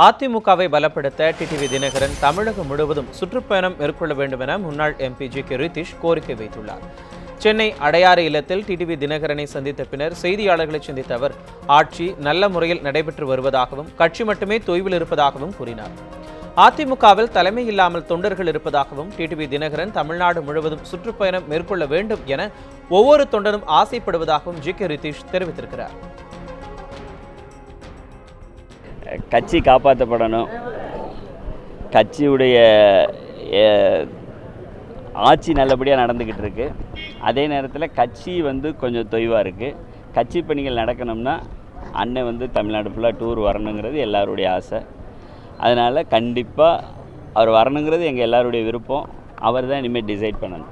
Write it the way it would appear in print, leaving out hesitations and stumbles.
அதிமுகவை பலப்படுத்த டிடிவி தினகரன் தமிழகம் முழுவதும் சுற்றுப்பயணம் மேற்கொள்ள வேண்டும் என முன்னாள் எம்பி ஜி.கே. ரித்தீஷ் கோரிக்கை வைத்துள்ளார். சென்னை அடையாறு இல்லத்தில் டிடிவி தினகரனை சந்தித்த பின்னர் செய்தியாளர்களை சந்தித்த அவர் ஆட்சி நல்ல முறையில் நடைபெற்று வருவதாகவும் கட்சி மட்டுமே தொய்வில் இருப்பதாகவும் கூறினார். அதிமுகவில் தலைமை இல்லாமல் தொண்டர்கள் இருப்பதாகவும் டிடிவி தினகரன் தமிழ்நாடு முழுவதும் சுற்றுப்பயணம் மேற்கொள்ள வேண்டும் என ஒவ்வொரு தொண்டரும் ஆசைப்படுவதாகவும் ஜி.கே. ரித்தீஷ் தெரிவித்திருக்கிறார். கட்சி காப்பாற்றப்படணும், கட்சியுடைய ஆட்சி நல்லபடியாக நடந்துக்கிட்டு இருக்கு. அதே நேரத்தில் கட்சி கொஞ்சம் தொய்வாக இருக்குது. கட்சி பணிகள் நடக்கணும்னா அண்ணன் தமிழ்நாடு ஃபுல்லாக டூர் வரணுங்கிறது எல்லாருடைய ஆசை. அதனால் கண்டிப்பாக அவர் வரணுங்கிறது எங்கள் எல்லாருடைய விருப்பம். அவர் தான் இனிமேல் டிசைட் பண்ணணும்.